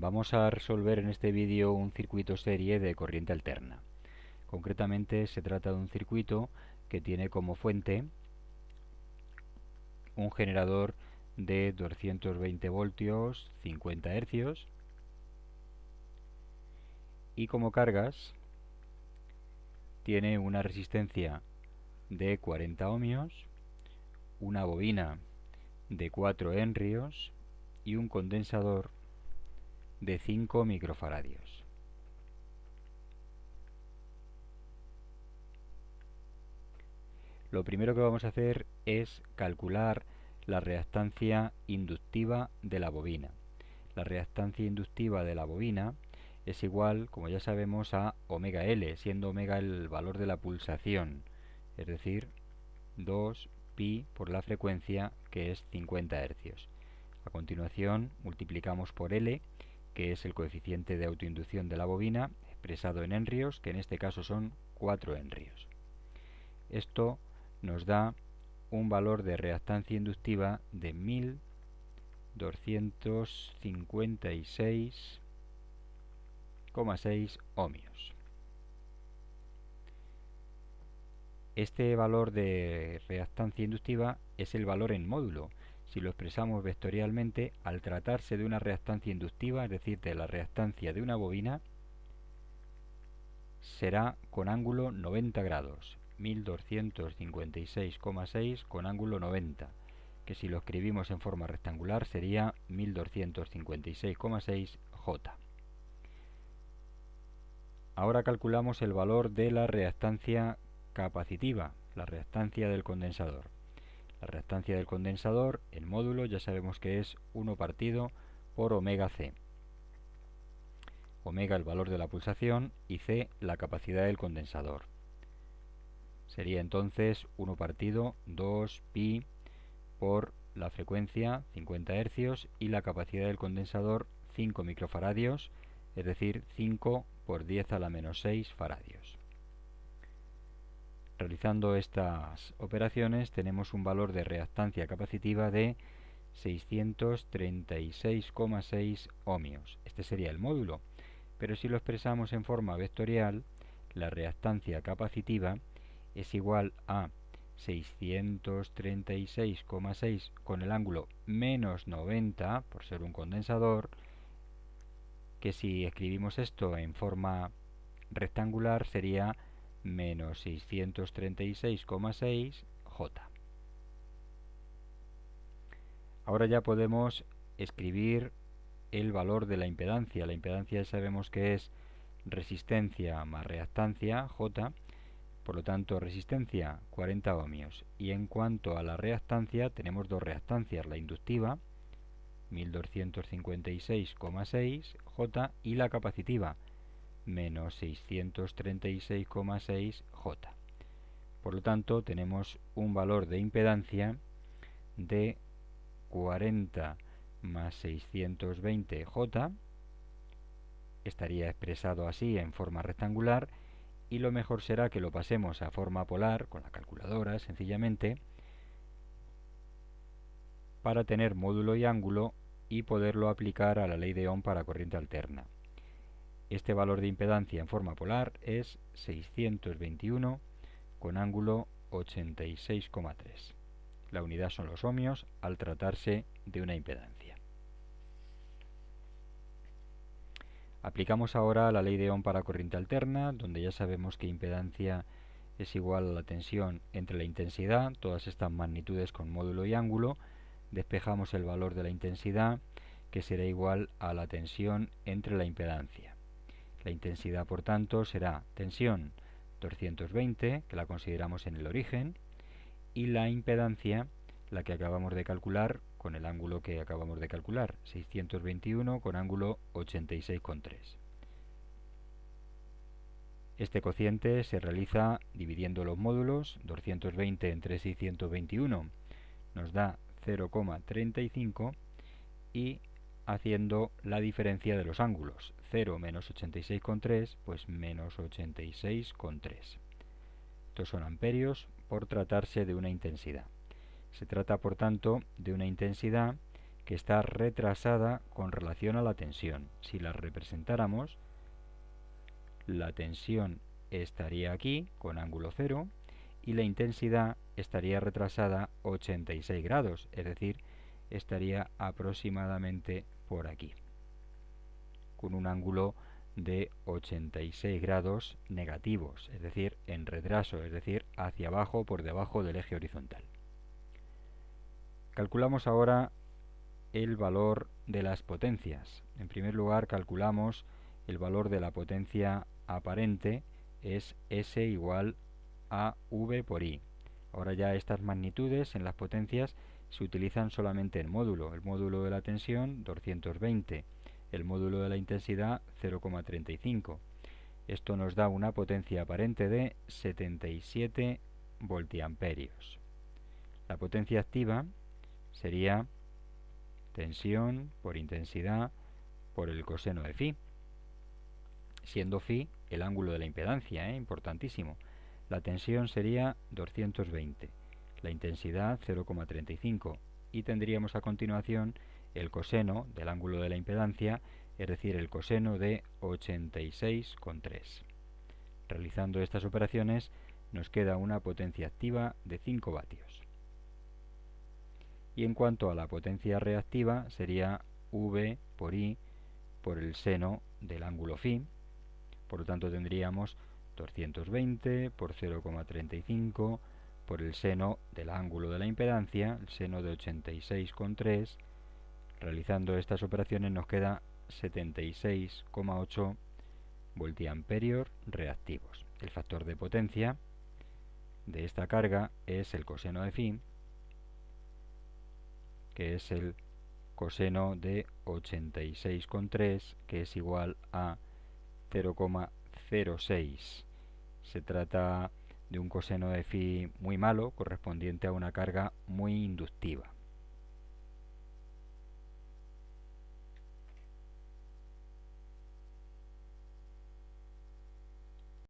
Vamos a resolver en este vídeo un circuito serie de corriente alterna. Concretamente se trata de un circuito que tiene como fuente un generador de 220 voltios, 50 hercios, y como cargas tiene una resistencia de 40 ohmios, una bobina de 4 henrios y un condensador de 5 microfaradios. Lo primero que vamos a hacer es calcular la reactancia inductiva de la bobina. La reactancia inductiva de la bobina es igual, como ya sabemos, a omega L, siendo omega el valor de la pulsación, es decir, 2 pi por la frecuencia, que es 50 hercios. A continuación multiplicamos por L, que es el coeficiente de autoinducción de la bobina, expresado en henrios, que en este caso son 4 henrios. Esto nos da un valor de reactancia inductiva de 1256,6 ohmios. Este valor de reactancia inductiva es el valor en módulo. Si lo expresamos vectorialmente, al tratarse de una reactancia inductiva, es decir, de la reactancia de una bobina, será con ángulo 90 grados, 1256,6 con ángulo 90, que si lo escribimos en forma rectangular sería 1256,6 J. Ahora calculamos el valor de la reactancia capacitiva, la reactancia del condensador. La reactancia del condensador en módulo ya sabemos que es 1 partido por omega C. Omega el valor de la pulsación y C la capacidad del condensador. Sería entonces 1 partido 2 pi por la frecuencia 50 hercios y la capacidad del condensador 5 microfaradios, es decir, 5 por 10 a la menos 6 faradios. Realizando estas operaciones tenemos un valor de reactancia capacitiva de 636,6 ohmios. Este sería el módulo, pero si lo expresamos en forma vectorial, la reactancia capacitiva es igual a 636,6 con el ángulo menos 90, por ser un condensador, que si escribimos esto en forma rectangular sería menos 636,6 J. Ahora ya podemos escribir el valor de la impedancia. La impedancia sabemos que es resistencia más reactancia, J, por lo tanto resistencia 40 ohmios. Y en cuanto a la reactancia, tenemos dos reactancias, la inductiva, 1256,6 J, y la capacitiva, menos 636,6 J. Por lo tanto, tenemos un valor de impedancia de 40 más 620 J, estaría expresado así en forma rectangular, y lo mejor será que lo pasemos a forma polar con la calculadora sencillamente para tener módulo y ángulo y poderlo aplicar a la ley de Ohm para corriente alterna. Este valor de impedancia en forma polar es 621 con ángulo 86,3. La unidad son los ohmios al tratarse de una impedancia. Aplicamos ahora la ley de Ohm para corriente alterna, donde ya sabemos que impedancia es igual a la tensión entre la intensidad, todas estas magnitudes con módulo y ángulo. Despejamos el valor de la intensidad, que será igual a la tensión entre la impedancia. La intensidad, por tanto, será tensión 220, que la consideramos en el origen, y la impedancia, la que acabamos de calcular con el ángulo que acabamos de calcular, 621 con ángulo 86,3. Este cociente se realiza dividiendo los módulos. 220 entre 621 nos da 0,35 y haciendo la diferencia de los ángulos, 0 menos 86,3, pues menos 86,3. Estos son amperios por tratarse de una intensidad. Se trata, por tanto, de una intensidad que está retrasada con relación a la tensión. Si la representáramos, la tensión estaría aquí con ángulo 0 y la intensidad estaría retrasada 86 grados, es decir, estaría aproximadamente por aquí, con un ángulo de 86 grados negativos, es decir, en retraso, es decir, hacia abajo por debajo del eje horizontal. Calculamos ahora el valor de las potencias. En primer lugar, calculamos el valor de la potencia aparente, es S igual a V por I. Ahora ya estas magnitudes en las potencias se utilizan solamente en módulo. El módulo de la tensión 220, el módulo de la intensidad 0,35. Esto nos da una potencia aparente de 77 voltiamperios. La potencia activa sería tensión por intensidad por el coseno de phi, siendo phi el ángulo de la impedancia, importantísimo. La tensión sería 220, la intensidad 0,35 y tendríamos a continuación el coseno del ángulo de la impedancia, es decir, el coseno de 86,3. Realizando estas operaciones nos queda una potencia activa de 5 vatios. Y en cuanto a la potencia reactiva, sería V por I por el seno del ángulo phi. Por lo tanto, tendríamos 220 por 0,35 por el seno del ángulo de la impedancia, el seno de 86,3. Realizando estas operaciones nos queda 76,8 voltiamperios reactivos. El factor de potencia de esta carga es el coseno de phi, que es el coseno de 86,3, que es igual a 0,06. Se trata de un coseno de phi muy malo, correspondiente a una carga muy inductiva.